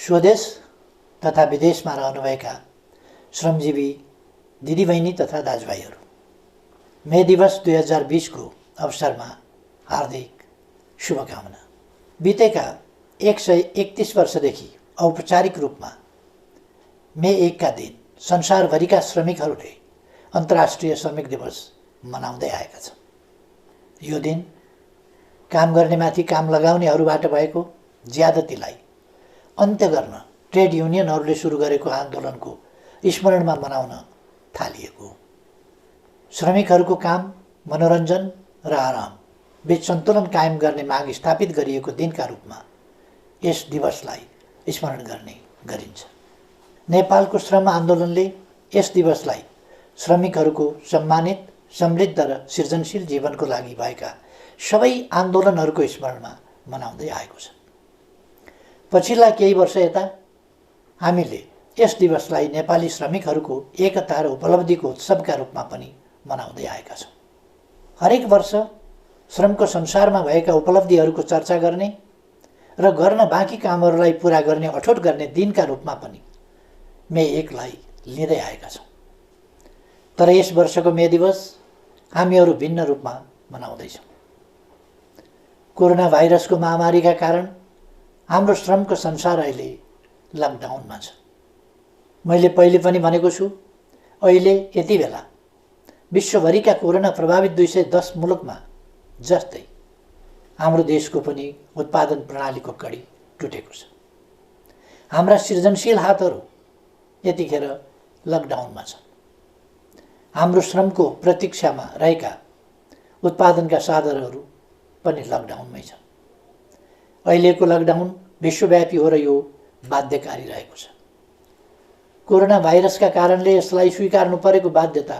स्वदेश तथा विदेशमा रहनुभएका श्रमजीवी दिदीबहिनी तथा दाजुभाइहरू, मे दिवस 2020 को अवसरमा हार्दिक शुभकामना। बितेका 131 वर्षदेखि औपचारिक रूपमा मे 1 का दिन संसारभरिका श्रमिकहरूले अन्तर्राष्ट्रिय श्रमिक दिवस मनाउँदै आएका छन्। यो दिन काम गर्नेमाथि काम लगाउनेहरूबाट भएको ज्यादतीलाई अन्त्य गर्न ट्रेड युनियनहरूले सुरु गरेको आन्दोलनको स्मरणमा मनाउन थालिएको हो। श्रमिकहरूको काम, मनोरञ्जन र आराम बीच सन्तुलन कायम गर्ने माग स्थापित गरिएको दिनका रूपमा यस दिवसलाई स्मरण गर्ने गरिन्छ। नेपालको श्रम आन्दोलनले यस दिवसलाई श्रमिकहरूको सम्मानित, समृद्ध र सृजनशील जीवनको लागि भएका सबै आन्दोलनहरूको स्मरणमा मनाउँदै आएको छ। पछिल्ला केही वर्ष यता हामीले यस दिवसलाई नेपाली श्रमिकहरूको एकता र उपलब्धिको उत्सवका रूपमा पनि मनाउँदै आएका छौँ। हरेक वर्ष श्रमको संसारमा भएका उपलब्धिहरूको चर्चा गर्ने र गर्न बाँकी कामहरूलाई पुरा गर्ने अठोट गर्ने दिनका रूपमा पनि मे 1 लाई लिँदै आएका छौँ। तर यस वर्षको मे दिवस हामीहरू भिन्न रूपमा मनाउँदैछौँ। कोरोना भाइरसको महामारीका कारण हाम्रो श्रमको संसार अहिले लकडाउनमा छ। मैले पहिले पनि भनेको छु, अहिले यति बेला विश्वभरिका कोरोना प्रभावित 210 मुलुकमा जस्तै हाम्रो देशको पनि उत्पादन प्रणालीको कडी टुटेको छ। हाम्रा सृजनशील हातहरू यतिखेर लकडाउनमा छन्। हाम्रो श्रमको प्रतीक्षामा रहेका उत्पादनका साधनहरू पनि लकडाउनमै छन्। अहिलेको लकडाउन विश्वव्यापी हो र यो बाध्यकारी रहेको छ। कोरोना भाइरसका कारणले यसलाई स्वीकार्नु परेको बाध्यता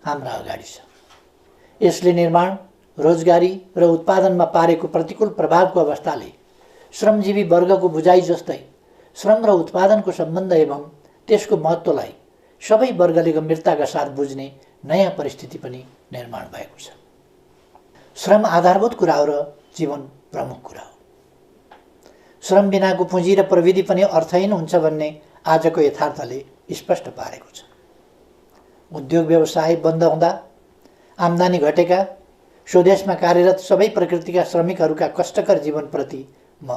हाम्रा अगाडि छ। यसले निर्माण, रोजगारी र उत्पादनमा पारेको प्रतिकूल प्रभावको अवस्थाले श्रमजीवी वर्गको बुझाइ जस्तै श्रम र उत्पादनको सम्बन्ध एवं त्यसको महत्त्वलाई सबै वर्गले गम्भीरताका साथ बुझ्ने नयाँ परिस्थिति पनि निर्माण भएको छ। श्रम आधारभूत कुरा हो र जीवन प्रमुख कुरा हो। श्रम बिनाको पुँजी र प्रविधि पनि अर्थहीन हुन्छ भन्ने आजको यथार्थले स्पष्ट पारेको छ। उद्योग व्यवसाय बन्द हुँदा आम्दानी घटेका, स्वदेशमा कार्यरत सबै प्रकृतिका श्रमिकहरूका कष्टकर जीवनप्रति म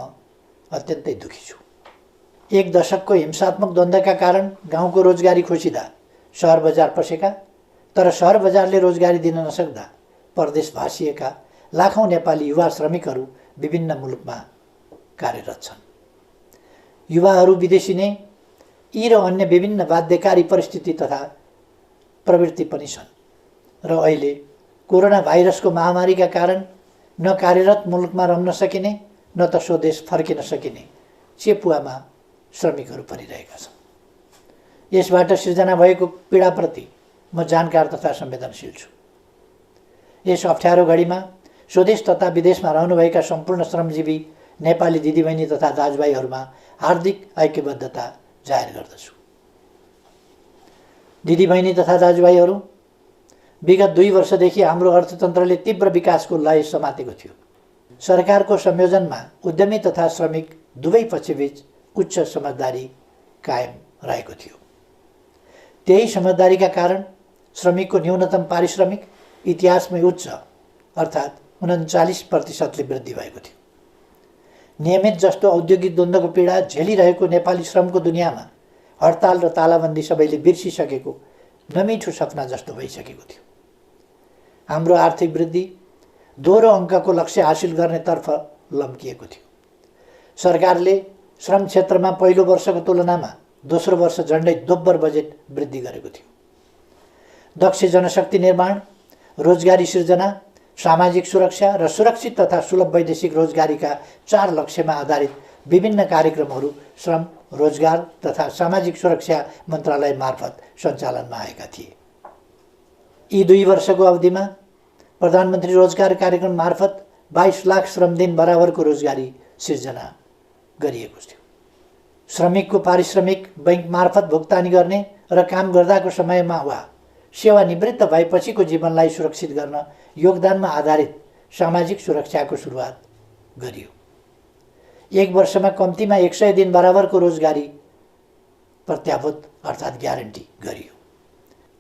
अत्यन्तै दुखी छु। 1 दशकको हिंसात्मक द्वन्द्वका कारण गाउँको रोजगारी खोसिँदा सहर बजार पसेका, तर सहर बजारले रोजगारी दिन नसक्दा परदेश भासिएका लाखौँ नेपाली युवा श्रमिकहरू विभिन्न मुलुकमा कार्यरत छन्। युवाहरू विदेशिने यी र अन्य विभिन्न बाध्यकारी परिस्थिति तथा प्रवृत्ति पनि छन् र अहिले कोरोना भाइरसको महामारीका कारण न कार्यरत मुलुकमा रहन सकिने न त स्वदेश फर्किन सकिने चेपुवामा श्रमिकहरू परिरहेका छन्। यसबाट सिर्जना भएको पीडाप्रति म जानकार तथा संवेदनशील छु। यस अप्ठ्यारो घडीमा स्वदेश तथा विदेशमा रहनुभएका सम्पूर्ण श्रमजीवी नेपाली दिदीबहिनी तथा दाजुभाइहरूमा हार्दिक ऐक्यबद्धता जाहेर गर्दछु। दिदीबहिनी तथा दाजुभाइहरू, विगत 2 वर्षदेखि हाम्रो अर्थतन्त्रले तीव्र विकासको लय समातेको थियो। सरकारको संयोजनमा उद्यमी तथा श्रमिक दुवै पक्षबीच उच्च समझदारी कायम रहेको थियो। त्यही समझदारीका कारण श्रमिकको न्यूनतम पारिश्रमिक इतिहासमै उच्च अर्थात् 39% वृद्धि भएको थियो। नियमित जस्तो औद्योगिक द्वन्द्वको पीडा झेलिरहेको नेपाली श्रमको दुनियाँमा हडताल र तालाबन्दी सबैले बिर्सिसकेको नमिठो सपना जस्तो भइसकेको थियो। हाम्रो आर्थिक वृद्धि दोहोरो अङ्कको लक्ष्य हासिल गर्नेतर्फ लम्किएको थियो। सरकारले श्रम क्षेत्रमा पहिलो वर्षको तुलनामा दोस्रो वर्ष झन्डै दोब्बर बजेट वृद्धि गरेको थियो। दक्ष जनशक्ति निर्माण, रोजगारी सृजना, सामाजिक सुरक्षा र सुरक्षित तथा सुलभ वैदेशिक रोजगारीका 4 लक्ष्यमा आधारित विभिन्न कार्यक्रमहरू श्रम, रोजगार तथा सामाजिक सुरक्षा मन्त्रालय मार्फत सञ्चालनमा आएका थिए। यी 2 वर्षको अवधिमा प्रधानमन्त्री रोजगार कार्यक्रम मार्फत 22 लाख श्रम दिन बराबरको रोजगारी सिर्जना गरिएको थियो। श्रमिकको पारिश्रमिक बैंक मार्फत भुक्तानी गर्ने र काम गर्दाको समयमा वा सेवानिवृत्त भएपछिको जीवनलाई सुरक्षित गर्न योगदानमा आधारित सामाजिक सुरक्षाको सुरुवात गरियो। 1 वर्षमा कम्तीमा 100 दिन बराबरको रोजगारी प्रत्याभूत अर्थात् ग्यारेन्टी गरियो।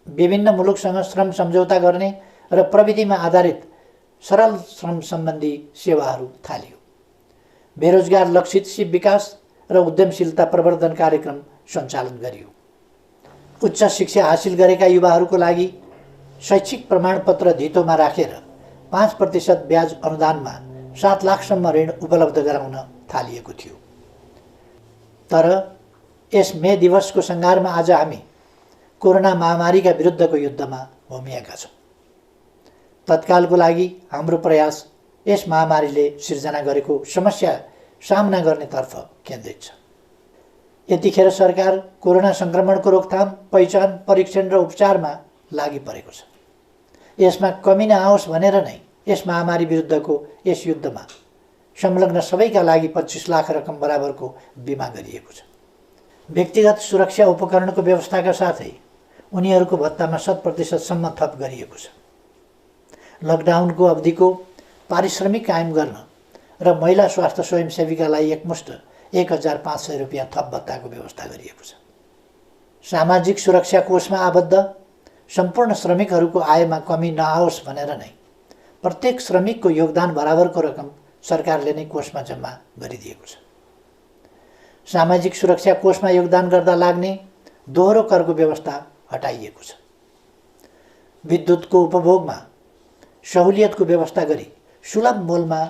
विभिन्न मुलुकसँग श्रम सम्झौता गर्ने र प्रविधिमा आधारित सरल श्रम सम्बन्धी सेवाहरू थालियो। बेरोजगार लक्षित सिप विकास र उद्यमशीलता प्रवर्धन कार्यक्रम सञ्चालन गरियो। उच्च शिक्षा हासिल गरेका युवाहरूको लागि शैक्षिक प्रमाणपत्र धितोमा राखेर 5% ब्याज अनुदानमा 7 लाखसम्म ऋण उपलब्ध गराउन थालिएको थियो। तर यस मे दिवसको सङ्घारमा आज हामी कोरोना महामारीका विरुद्धको युद्धमा होमिएका छौँ। तत्कालको लागि हाम्रो प्रयास यस महामारीले सिर्जना गरेको समस्या सामना गर्नेतर्फ केन्द्रित छ। यतिखेर सरकार कोरोना सङ्क्रमणको रोकथाम, पहिचान, परीक्षण र उपचारमा लागि परेको छ। यसमा कमी नआओस् भनेर नै यस महामारी विरुद्धको यस युद्धमा संलग्न सबैका लागि 25 लाख रकम बराबरको बिमा गरिएको छ। व्यक्तिगत सुरक्षा उपकरणको व्यवस्थाका साथै उनीहरूको भत्तामा 100% सम्म थप गरिएको छ। लकडाउनको अवधिको पारिश्रमिक कायम गर्न र महिला स्वास्थ्य स्वयंसेविकालाई एकमुष्ट 1500 रुपियाँ थप भत्ताको व्यवस्था गरिएको छ। सामाजिक सुरक्षा कोषमा आबद्ध सम्पूर्ण श्रमिकहरूको आयमा कमी नआओस् भनेर नै प्रत्येक श्रमिकको योगदान बराबरको रकम सरकारले नै कोषमा जम्मा गरिदिएको छ। सामाजिक सुरक्षा कोषमा योगदान गर्दा लाग्ने दोहोरो करको व्यवस्था हटाइएको छ। विद्युतको उपभोगमा सहुलियतको व्यवस्था गरी सुलभ मूल्यमा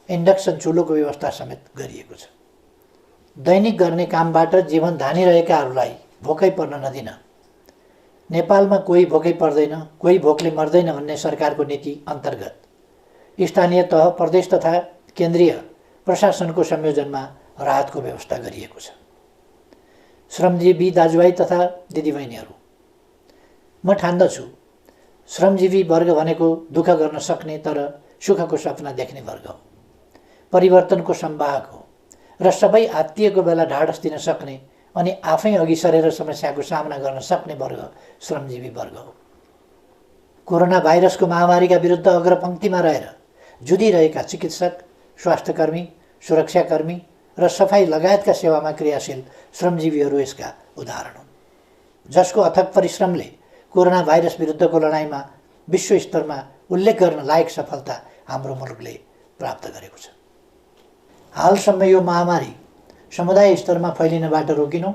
इन्डक्सन चुलोको व्यवस्था समेत गरिएको छ। दैनिक गर्ने कामबाट जीवन धानिरहेकाहरूलाई भोकै पर्न नदिन, नेपालमा कोही भोकै पर्दैन, कोही भोकले मर्दैन भन्ने सरकारको नीति अन्तर्गत स्थानीय तह, प्रदेश तथा केन्द्रीय प्रशासनको संयोजनमा राहतको व्यवस्था गरिएको छ। श्रमजीवी दाजुभाइ तथा दिदीबहिनीहरू, म ठान्दछु श्रमजीवी वर्ग भनेको दुःख गर्न सक्ने तर सुखको सपना देख्ने वर्ग हो, परिवर्तनको संवाहक हो र सबै आत्तिएको बेला ढाडस दिन सक्ने अनि आफै अघि सरेर समस्याको सामना गर्न सक्ने वर्ग श्रमजीवी वर्ग हो। कोरोना भाइरसको महामारीका विरुद्ध अग्रपङ्क्तिमा रहेर जुधिरहेका चिकित्सक, स्वास्थ्यकर्मी, सुरक्षाकर्मी र सफाई लगायतका सेवामा क्रियाशील श्रमजीवीहरू यसका उदाहरण हुन्, जसको अथक परिश्रमले कोरोना भाइरस विरुद्धको लडाइँमा विश्व स्तरमा उल्लेख गर्न लायक सफलता हाम्रो मुलुकले प्राप्त गरेको छ। हालसम्म यो महामारी समुदाय स्तरमा फैलिनबाट रोकिनु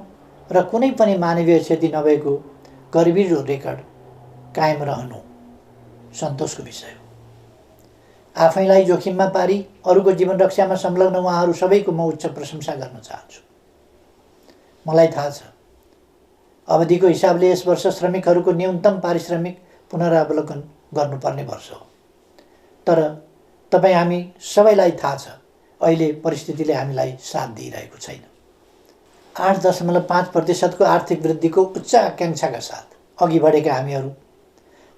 र कुनै पनि मानवीय क्षति नभएको गरिबीको रेकर्ड कायम रहनु सन्तोषको विषय हो। आफैलाई जोखिममा पारी अरूको जीवन रक्षामा संलग्न उहाँहरू सबैको म उच्च प्रशंसा गर्न चाहन्छु। मलाई थाहा छ अवधिको हिसाबले यस वर्ष श्रमिकहरूको न्यूनतम पारिश्रमिक पुनरावलोकन गर्नुपर्ने वर्ष हो, तर तपाईँ हामी सबैलाई थाहा छ अहिले परिस्थितिले हामीलाई साथ दिइरहेको छैन। 8.5% आर्थिक वृद्धिको उच्च आकाङ्क्षाका साथ अघि बढेका हामीहरू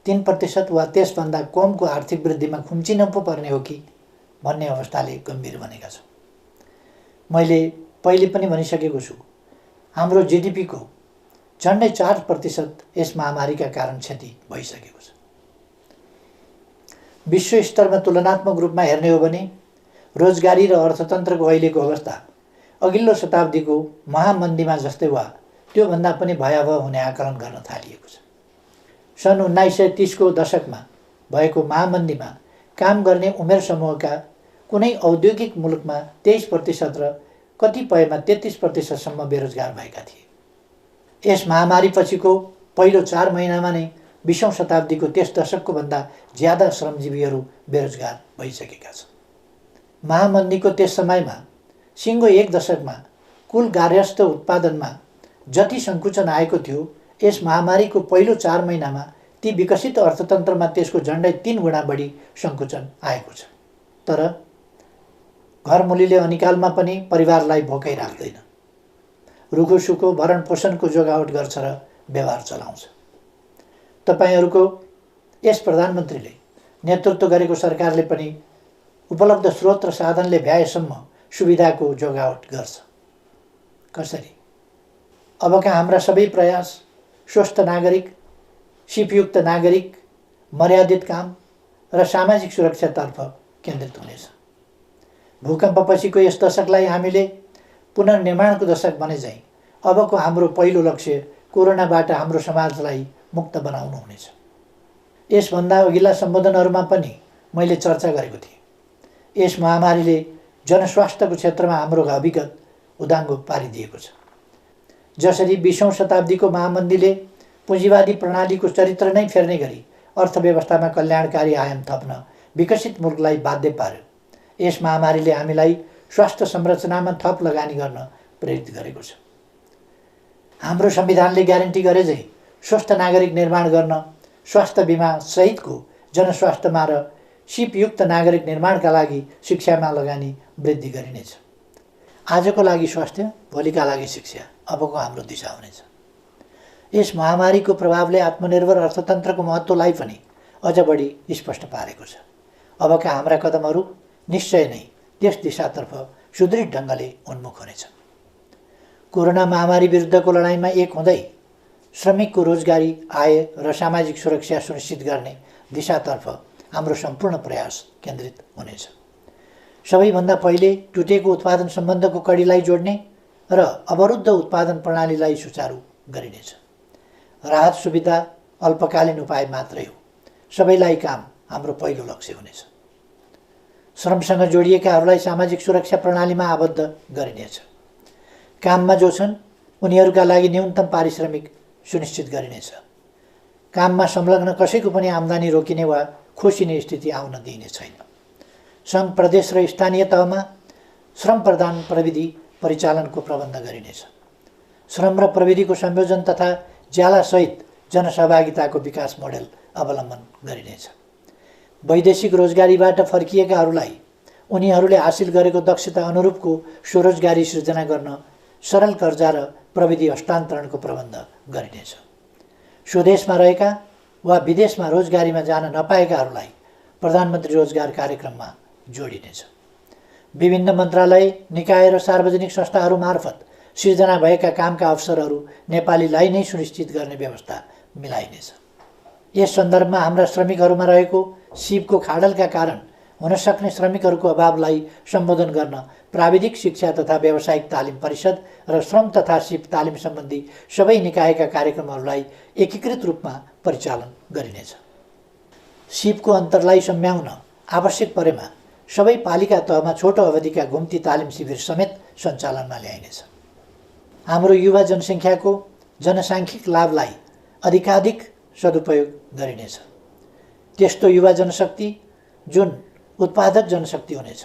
3% वा त्यसभन्दा कमको आर्थिक वृद्धिमा खुम्चिन पो पर्ने हो कि भन्ने अवस्थाले गम्भीर बनेका छौँ। मैले पहिले पनि भनिसकेको छु, हाम्रो जिडिपीको झन्डै 4% यस महामारीका कारण क्षति भइसकेको छ। विश्व स्तरमा तुलनात्मक रूपमा हेर्ने हो भने रोजगारी र अर्थतन्त्रको अहिलेको अवस्था अघिल्लो शताब्दीको महामन्दीमा जस्तै वा त्योभन्दा पनि भयावह हुने आकलन गर्न थालिएको छ। सन् 1930को दशकमा भएको महामन्दीमा काम गर्ने उमेर समूहका कुनै औद्योगिक मुलुकमा 23% र कतिपयमा 33% बेरोजगार भएका थिए। यस महामारीपछिको पहिलो 4 महिनामा नै 20औं शताब्दीको त्यस दशकको भन्दा ज्यादा श्रमजीवीहरू बेरोजगार भइसकेका छन्। महामन्दीको त्यस समयमा सिङ्गो 1 दशकमा कुल गार्हस्थ्य उत्पादनमा जति सङ्कुचन आएको थियो, यस महामारीको पहिलो 4 महिनामा ती विकसित अर्थतन्त्रमा त्यसको झन्डै 3 गुणा बढी सङ्कुचन आएको छ। तर घरमुलीले अनिकालमा पनि परिवारलाई भोकै राख्दैन, रुखो सुखो भरण पोषणको जोगावट गर्छ र व्यवहार चलाउँछ। तपाईँहरूको यस प्रधानमन्त्रीले नेतृत्व गरेको सरकारले पनि उपलब्ध स्रोत र साधनले भ्याएसम्म सुविधाको जोगावट गर्छ। कसरी? अबका हाम्रा सबै प्रयास स्वस्थ नागरिक, सिपयुक्त नागरिक, मर्यादित काम र सामाजिक सुरक्षातर्फ केन्द्रित हुनेछ। भूकम्पपछिको यस दशकलाई हामीले पुनर्निर्माणको दशक बने चाहिँ अबको हाम्रो पहिलो लक्ष्य कोरोनाबाट हाम्रो समाजलाई मुक्त बनाउनु हुनेछ। यसभन्दा अघिल्ला सम्बोधनहरूमा पनि मैले चर्चा गरेको थिएँ। यस महामारीले जनस्वास्थ्यको क्षेत्रमा हाम्रो अभिगत उदाङ्गो पारिदिएको छ। जसरी 20औं शताब्दीको महामन्दीले पुँजीवादी प्रणालीको चरित्र नै फेर्ने गरी अर्थव्यवस्थामा कल्याणकारी आयाम थप्न विकसित मुलुकलाई बाध्य पार्यो, यस महामारीले हामीलाई स्वास्थ्य संरचनामा थप लगानी गर्न प्रेरित गरेको छ। हाम्रो संविधानले ग्यारेन्टी गरे झैँ स्वस्थ नागरिक निर्माण गर्न स्वास्थ्य बिमा सहितको जनस्वास्थ्यमा र सिपयुक्त नागरिक निर्माणका लागि शिक्षामा लगानी वृद्धि गरिनेछ। आजको लागि स्वास्थ्य, भोलिका लागि शिक्षा अबको हाम्रो दिशा हुनेछ। यस महामारीको प्रभावले आत्मनिर्भर अर्थतन्त्रको महत्त्वलाई पनि अझ बढी स्पष्ट पारेको छ। अबका हाम्रा कदमहरू निश्चय नै त्यस दिशातर्फ सुदृढ ढङ्गले उन्मुख हुनेछ। कोरोना महामारी विरुद्धको लडाइँमा एक हुँदै श्रमिकको रोजगारी, आय र सामाजिक सुरक्षा सुनिश्चित गर्ने दिशातर्फ हाम्रो सम्पूर्ण प्रयास केन्द्रित हुनेछ। सबैभन्दा पहिले टुटेको उत्पादन सम्बन्धको कडीलाई जोड्ने र अवरुद्ध उत्पादन प्रणालीलाई सुचारू गरिनेछ। राहत सुविधा अल्पकालीन उपाय मात्रै हो, सबैलाई काम हाम्रो पहिलो लक्ष्य हुनेछ। श्रमसँग जोडिएकाहरूलाई सामाजिक सुरक्षा प्रणालीमा आबद्ध गरिनेछ। काममा जो छन् उनीहरूका लागि न्यूनतम पारिश्रमिक सुनिश्चित गरिनेछ। काममा संलग्न कसैको पनि आम्दानी रोकिने वा खोसिने स्थिति आउन दिइने छैन। सङ्घ, प्रदेश र स्थानीय तहमा श्रम प्रदान प्रविधि परिचालनको प्रबन्ध गरिनेछ। श्रम र प्रविधिको संयोजन तथा ज्यालासहित जनसहभागिताको विकास मोडेल अवलम्बन गरिनेछ। वैदेशिक रोजगारीबाट फर्किएकाहरूलाई उनीहरूले हासिल गरेको दक्षता अनुरूपको स्वरोजगारी सृजना गर्न सरल कर्जा र प्रविधि हस्तान्तरणको प्रबन्ध गरिनेछ। स्वदेशमा रहेका वा विदेशमा रोजगारीमा जान नपाएकाहरूलाई प्रधानमन्त्री रोजगार कार्यक्रममा जोडिनेछ। विभिन्न मन्त्रालय, निकाय र सार्वजनिक संस्थाहरू मार्फत सिर्जना भएका कामका अवसरहरू नेपालीलाई नै सुनिश्चित गर्ने व्यवस्था मिलाइनेछ। यस सन्दर्भमा हाम्रा श्रमिकहरूमा रहेको सिपको खाडलका कारण हुन सक्ने श्रमिकहरूको अभावलाई सम्बोधन गर्न प्राविधिक शिक्षा तथा व्यावसायिक तालिम परिषद र श्रम तथा सिप तालिम सम्बन्धी सबै निकायका कार्यक्रमहरूलाई एकीकृत रूपमा परिचालन गरिनेछ। सिपको अन्तरलाई सम्याउन आवश्यक परेमा सबै पालिका तहमा छोटो अवधिका घुम्ती तालिम शिविर समेत सञ्चालनमा ल्याइनेछ। हाम्रो युवा जनसङ्ख्याको जनसाङ्ख्यिक लाभलाई अधिकाधिक सदुपयोग गरिनेछ। त्यस्तो युवा जनशक्ति जुन उत्पादक जनशक्ति हुनेछ,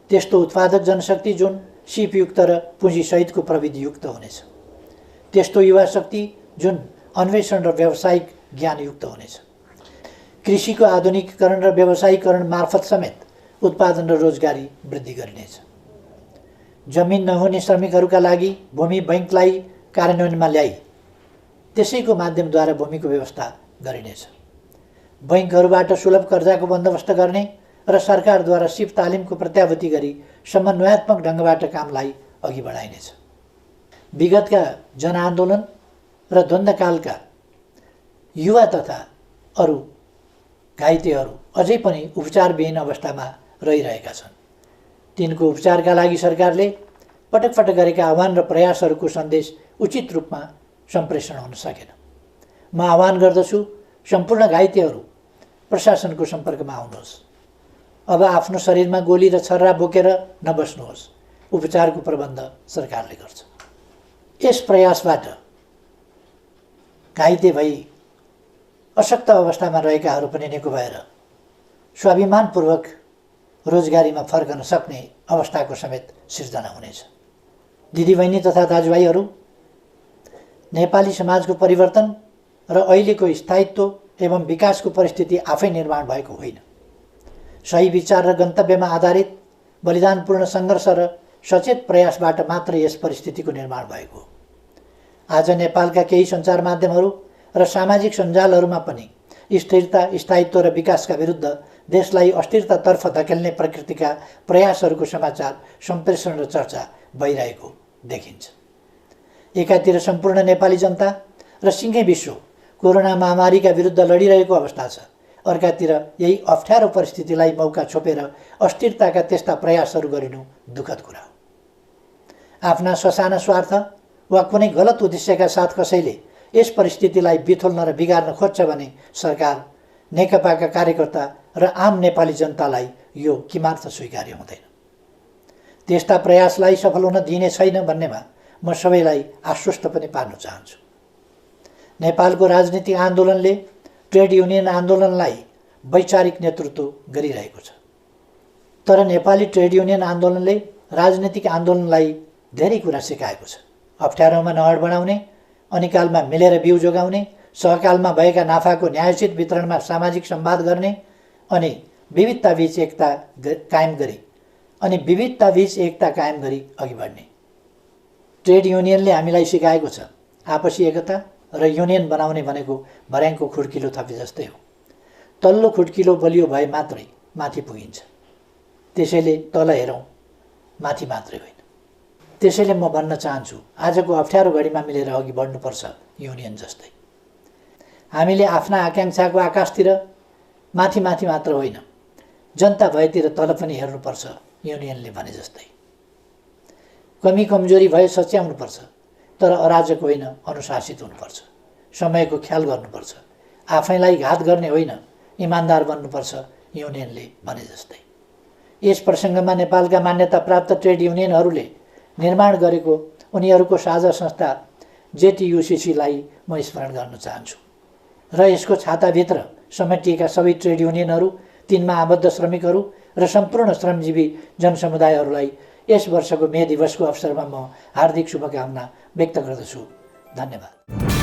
त्यस्तो उत्पादक जनशक्ति जुन सिपयुक्त र पुँजीसहितको प्रविधियुक्त हुनेछ, त्यस्तो युवा शक्ति जुन अन्वेषण र व्यावसायिक ज्ञानयुक्त हुनेछ। कृषिको आधुनिकीकरण र व्यावसायीकरण मार्फत समेत उत्पादन र रोजगारी वृद्धि गरिनेछ। जमिन नहुने श्रमिकहरूका लागि भूमि बैङ्कलाई कार्यान्वयनमा ल्याई त्यसैको माध्यमद्वारा भूमिको व्यवस्था गरिनेछ। बैङ्कहरूबाट सुलभ कर्जाको बन्दोबस्त गर्ने र सरकारद्वारा सिप तालिमको प्रत्याभूति गरी समन्वयात्मक ढङ्गबाट कामलाई अघि बढाइनेछ। विगतका जनआन्दोलन र द्वन्द्वकालका युवा तथा अरू घाइतेहरू अझै पनि उपचारविहीन अवस्थामा रहिरहेका छन्। तिनको उपचारका लागि सरकारले पटक पटक गरेका आह्वान र प्रयासहरूको सन्देश उचित रूपमा सम्प्रेषण हुन सकेन। म आह्वान गर्दछु सम्पूर्ण घाइतेहरू प्रशासनको सम्पर्कमा आउनुहोस्। अब आफ्नो शरीरमा गोली र छर्रा बोकेर नबस्नुहोस्। उपचारको प्रबन्ध सरकारले गर्छ। यस प्रयासबाट घाइते भई अशक्त अवस्थामा रहेकाहरू पनि निको भएर स्वाभिमानपूर्वक रोजगारीमा फर्कन सक्ने अवस्थाको समेत सिर्जना हुनेछ। दिदीबहिनी तथा दाजुभाइहरू, नेपाली समाजको परिवर्तन र अहिलेको स्थायित्व एवं विकासको परिस्थिति आफै निर्माण भएको होइन। सही विचार र गन्तव्यमा आधारित बलिदानपूर्ण सङ्घर्ष र सचेत प्रयासबाट मात्र यस परिस्थितिको निर्माण भएको हो। आज नेपालका केही सञ्चार माध्यमहरू र सामाजिक सञ्जालहरूमा पनि स्थिरता, स्थायित्व र विकासका विरुद्ध देशलाई अस्थिरतातर्फ धकेल्ने प्रकृतिका प्रयासहरूको समाचार सम्प्रेषण र चर्चा भइरहेको देखिन्छ। एकातिर सम्पूर्ण नेपाली जनता र सिङ्गै विश्व कोरोना महामारीका विरुद्ध लडिरहेको अवस्था छ। अर्कातिर यही अप्ठ्यारो परिस्थितिलाई मौका छोपेर अस्थिरताका त्यस्ता प्रयासहरू गरिनु दुःखद कुरा हो। आफ्ना ससाना स्वार्थ वा कुनै गलत उद्देश्यका साथ कसैले यस परिस्थितिलाई बिथोल्न र बिगार्न खोज्छ भने सरकार, नेकपाका कार्यकर्ता र आम नेपाली जनतालाई यो किमार्थ स्वीकार्य हुँदैन। त्यस्ता प्रयासलाई सफल हुन दिइने छैन भन्नेमा म सबैलाई आश्वस्त पनि पार्न चाहन्छु। नेपालको राजनीतिक आन्दोलनले ट्रेड युनियन आन्दोलनलाई वैचारिक नेतृत्व गरिरहेको छ, तर नेपाली ट्रेड युनियन आन्दोलनले राजनीतिक आन्दोलनलाई धेरै कुरा सिकाएको छ। अप्ठ्यारोमा नहड बनाउने, अनिकालमा मिलेर बिउ जोगाउने, सहकालमा भएका नाफाको न्यायोचित वितरणमा सामाजिक संवाद गर्ने अनि विविधताबीच एकता कायम गरी अघि बढ्ने। ट्रेड युनियनले हामीलाई सिकाएको छ आपसी एकता र युनियन बनाउने भनेको भर्याङको खुड्किलो थपे जस्तै हो। तल्लो खुड्किलो बलियो भए मात्रै माथि पुगिन्छ। त्यसैले तल हेरौँ, माथि मात्रै होइन। त्यसैले म भन्न चाहन्छु, आजको अप्ठ्यारो घडीमा मिलेर अघि बढ्नुपर्छ युनियन जस्तै। हामीले आफ्ना आकाङ्क्षाको आकाशतिर माथि मात्र होइन, जनता भएतिर तल पनि हेर्नुपर्छ युनियनले भने जस्तै। कमी कमजोरी भए सच्याउनुपर्छ, तर अराजक होइन, अनुशासित हुनुपर्छ। समयको ख्याल गर्नुपर्छ, आफैलाई घात गर्ने होइन, इमान्दार बन्नुपर्छ युनियनले भने जस्तै। यस प्रसङ्गमा नेपालका मान्यता प्राप्त ट्रेड युनियनहरूले निर्माण गरेको उनीहरूको साझा संस्था जेटियुसीलाई म स्मरण गर्न चाहन्छु र यसको छाताभित्र समेटिएका सबै ट्रेड युनियनहरू, तिनमा आबद्ध श्रमिकहरू र सम्पूर्ण श्रमजीवी जनसमुदायहरूलाई यस वर्षको मे दिवसको अवसरमा म हार्दिक शुभकामना व्यक्त गर्दछु। धन्यवाद।